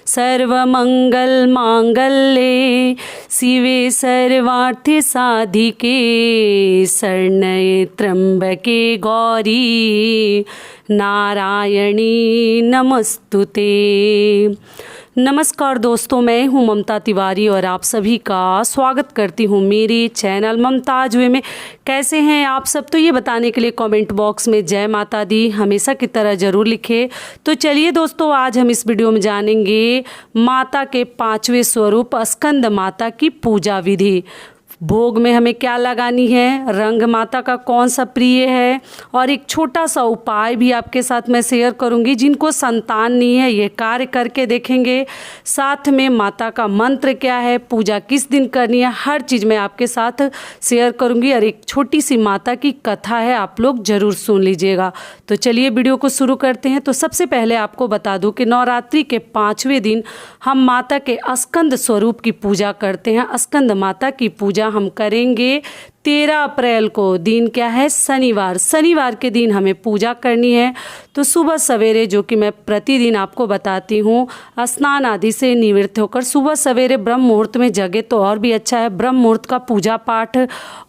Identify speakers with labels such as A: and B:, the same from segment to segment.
A: सर्वमंगल मांगल्ये शिवे सर्वार्थ साधिके शरण्ये त्र्यंबके गौरी नारायणी नमस्तुते। नमस्कार दोस्तों, मैं हूं ममता तिवारी और आप सभी का स्वागत करती हूं मेरे चैनल ममताज वे में। कैसे हैं आप सब? तो ये बताने के लिए कमेंट बॉक्स में जय माता दी हमेशा की तरह ज़रूर लिखें। तो चलिए दोस्तों, आज हम इस वीडियो में जानेंगे माता के 5वें स्वरूप स्कंद माता की पूजा विधि। भोग में हमें क्या लगानी है, रंग माता का कौन सा प्रिय है, और एक छोटा सा उपाय भी आपके साथ मैं शेयर करूंगी। जिनको संतान नहीं है ये कार्य करके देखेंगे। साथ में माता का मंत्र क्या है, पूजा किस दिन करनी है, हर चीज़ मैं आपके साथ शेयर करूंगी। और एक छोटी सी माता की कथा है, आप लोग ज़रूर सुन लीजिएगा। तो चलिए वीडियो को शुरू करते हैं। तो सबसे पहले आपको बता दूं कि नवरात्रि के 5वें दिन हम माता के स्कंद स्वरूप की पूजा करते हैं। स्कंद माता की पूजा हम करेंगे 13 अप्रैल को। दिन क्या है? शनिवार। शनिवार के दिन हमें पूजा करनी है। तो सुबह सवेरे, जो कि मैं प्रतिदिन आपको बताती हूँ, स्नान आदि से निवृत्त होकर सुबह सवेरे ब्रह्म मुहूर्त में जगे तो और भी अच्छा है। ब्रह्म मुहूर्त का पूजा पाठ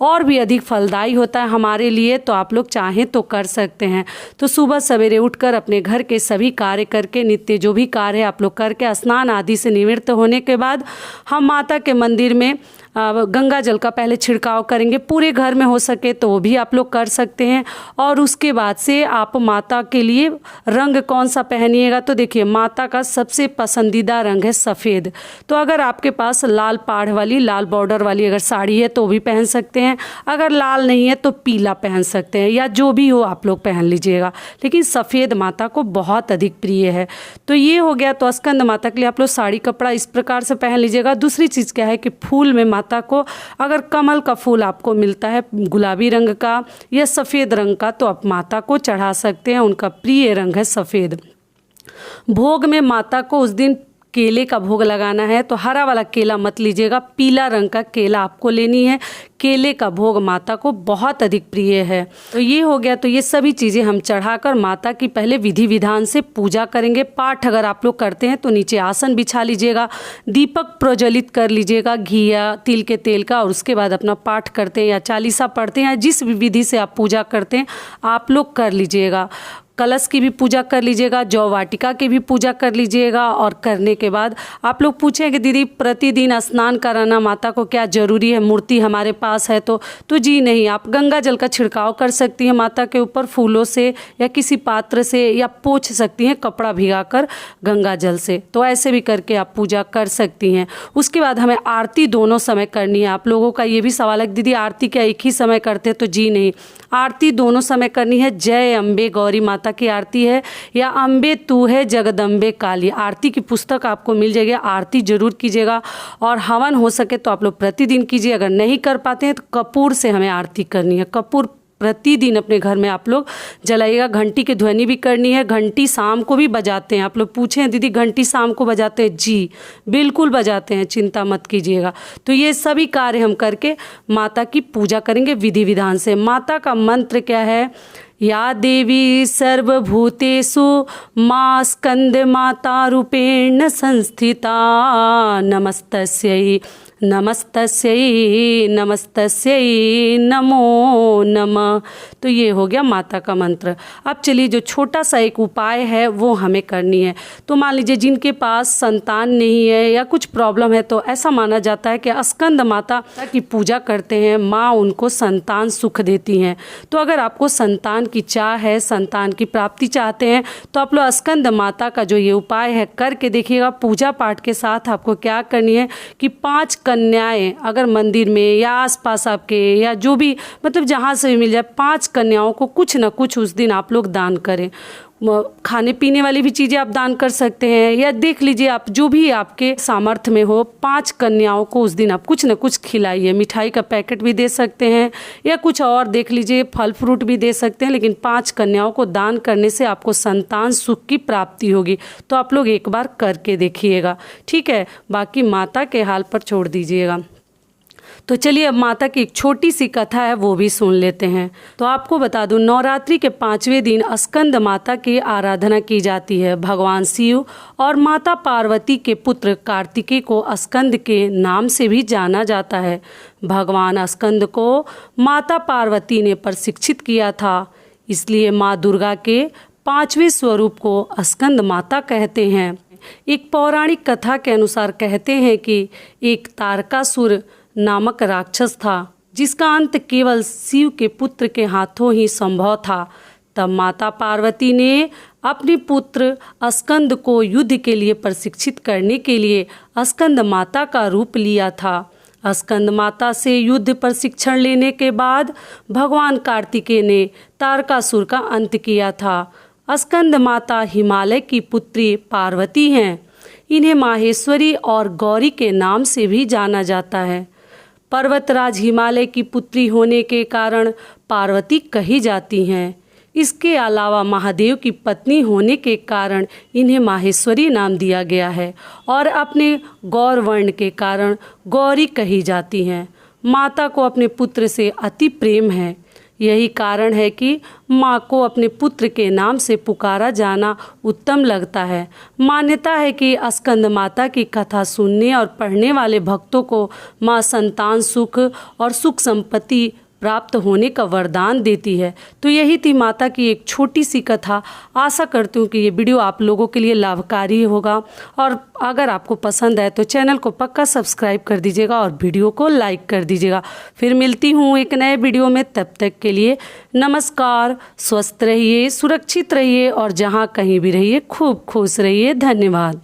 A: और भी अधिक फलदायी होता है हमारे लिए, तो आप लोग चाहें तो कर सकते हैं। तो सुबह सवेरे उठकर अपने घर के सभी कार्य करके, नित्य जो भी कार्य है आप लोग करके, स्नान आदि से निवृत्त होने के बाद हम माता के मंदिर में गंगा जल का पहले छिड़काव करेंगे। पूरे घर में हो सके तो वो भी आप लोग कर सकते हैं। और उसके बाद से आप माता के लिए रंग कौन सा पहनिएगा, तो देखिए माता का सबसे पसंदीदा रंग है सफ़ेद। तो अगर आपके पास लाल पाढ़ वाली, लाल बॉर्डर वाली अगर साड़ी है तो भी पहन सकते हैं। अगर लाल नहीं है तो पीला पहन सकते हैं, या जो भी हो आप लोग पहन लीजिएगा। लेकिन सफ़ेद माता को बहुत अधिक प्रिय है। तो ये हो गया। तो स्कंद माता के लिए आप लोग साड़ी कपड़ा इस प्रकार से पहन लीजिएगा। दूसरी चीज़ क्या है कि फूल में माता को अगर कमल का फूल आपको मिलता है गुलाबी रंग का या सफ़ेद रंग का, तो आप माता को चढ़ा सकते हैं। उनका प्रिय रंग है सफ़ेद। भोग में माता को उस दिन केले का भोग लगाना है, तो हरा वाला केला मत लीजिएगा, पीला रंग का केला आपको लेनी है। केले का भोग माता को बहुत अधिक प्रिय है। तो ये हो गया। तो ये सभी चीज़ें हम चढ़ाकर माता की पहले विधि विधान से पूजा करेंगे। पाठ अगर आप लोग करते हैं तो नीचे आसन बिछा लीजिएगा, दीपक प्रज्वलित कर लीजिएगा घी या तिल के तेल का, और उसके बाद अपना पाठ करते हैं या चालीसा पढ़ते हैं, या जिस भी विधि से आप पूजा करते हैं आप लोग कर लीजिएगा। कलश की भी पूजा कर लीजिएगा, जौ वाटिका की भी पूजा कर लीजिएगा। और करने के बाद आप लोग पूछें कि दीदी प्रतिदिन स्नान कराना माता को क्या ज़रूरी है, मूर्ति हमारे पास है तो जी नहीं, आप गंगा जल का छिड़काव कर सकती हैं माता के ऊपर फूलों से, या किसी पात्र से, या पोंछ सकती हैं कपड़ा भिगाकर गंगा जल से। तो ऐसे भी करके आप पूजा कर सकती हैं। उसके बाद हमें आरती दोनों समय करनी है। आप लोगों का ये भी सवाल है दीदी आरती क्या एक ही समय करते हैं? तो जी नहीं, आरती दोनों समय करनी है। जय अम्बे गौरी माता की आरती है, या अम्बे तू है जगदम्बे काली, आरती की पुस्तक आपको मिल जाएगी। आरती जरूर कीजिएगा। और हवन हो सके तो आप लोग प्रतिदिन कीजिए। अगर नहीं कर पाते हैं तो कपूर से हमें आरती करनी है। कपूर प्रतिदिन अपने घर में आप लोग जलाइएगा। घंटी की ध्वनि भी करनी है। घंटी शाम को भी बजाते हैं। आप लोग पूछें दीदी घंटी शाम को बजाते हैं? जी बिल्कुल बजाते हैं, चिंता मत कीजिएगा। तो ये सभी कार्य हम करके माता की पूजा करेंगे विधि विधान से। माता का मंत्र क्या है? या देवी सर्वभूतेषु मां स्कंद माता रूपेण संस्थिता नमस्तस्यै नमस्तस्यै नमस्तस्यै नमो नमः। तो ये हो गया माता का मंत्र। अब चलिए जो छोटा सा एक उपाय है वो हमें करनी है। तो मान लीजिए जिनके पास संतान नहीं है या कुछ प्रॉब्लम है, तो ऐसा माना जाता है कि स्कंद माता की पूजा करते हैं, माँ उनको संतान सुख देती हैं। तो अगर आपको संतान की चाह है, संतान की प्राप्ति चाहते हैं, तो आप लोग स्कंद माता का जो ये उपाय है करके देखिएगा। पूजा पाठ के साथ आपको क्या करनी है कि 5 कन्याएं अगर मंदिर में या आसपास आपके, या जो भी मतलब जहाँ से भी मिल जाए, 5 कन्याओं को कुछ ना कुछ उस दिन आप लोग दान करें। खाने पीने वाली भी चीज़ें आप दान कर सकते हैं, या देख लीजिए आप जो भी आपके सामर्थ्य में हो, 5 कन्याओं को उस दिन आप कुछ न कुछ खिलाइए। मिठाई का पैकेट भी दे सकते हैं, या कुछ और देख लीजिए फल फ्रूट भी दे सकते हैं। लेकिन 5 कन्याओं को दान करने से आपको संतान सुख की प्राप्ति होगी। तो आप लोग एक बार करके देखिएगा, ठीक है। बाकी माता के हाल पर छोड़ दीजिएगा। तो चलिए अब माता की एक छोटी सी कथा है वो भी सुन लेते हैं। तो आपको बता दूं, नवरात्रि के 5वें दिन स्कंद माता की आराधना की जाती है। भगवान शिव और माता पार्वती के पुत्र कार्तिकेय को स्कंद के नाम से भी जाना जाता है। भगवान स्कंद को माता पार्वती ने प्रशिक्षित किया था, इसलिए माँ दुर्गा के 5वें स्वरूप को स्कंद माता कहते हैं। एक पौराणिक कथा के अनुसार कहते हैं कि एक तारकासुर नामक राक्षस था, जिसका अंत केवल शिव के पुत्र के हाथों ही संभव था। तब माता पार्वती ने अपने पुत्र स्कंद को युद्ध के लिए प्रशिक्षित करने के लिए स्कंद माता का रूप लिया था। स्कंद माता से युद्ध प्रशिक्षण लेने के बाद भगवान कार्तिकेय ने तारकासुर का अंत किया था। स्कंद माता हिमालय की पुत्री पार्वती हैं। इन्हें माहेश्वरी और गौरी के नाम से भी जाना जाता है। पर्वतराज हिमालय की पुत्री होने के कारण पार्वती कही जाती हैं। इसके अलावा महादेव की पत्नी होने के कारण इन्हें माहेश्वरी नाम दिया गया है और अपने गौर वर्ण के कारण गौरी कही जाती हैं। माता को अपने पुत्र से अति प्रेम है। यही कारण है कि माँ को अपने पुत्र के नाम से पुकारा जाना उत्तम लगता है। मान्यता है कि स्कंद माता की कथा सुनने और पढ़ने वाले भक्तों को माँ संतान सुख और सुख संपत्ति प्राप्त होने का वरदान देती है। तो यही थी माता की एक छोटी सी कथा। आशा करती हूँ कि ये वीडियो आप लोगों के लिए लाभकारी होगा, और अगर आपको पसंद आए तो चैनल को पक्का सब्सक्राइब कर दीजिएगा और वीडियो को लाइक कर दीजिएगा। फिर मिलती हूँ एक नए वीडियो में, तब तक के लिए नमस्कार। स्वस्थ रहिए, सुरक्षित रहिए और जहाँ कहीं भी रहिए खूब खुश रहिए। धन्यवाद।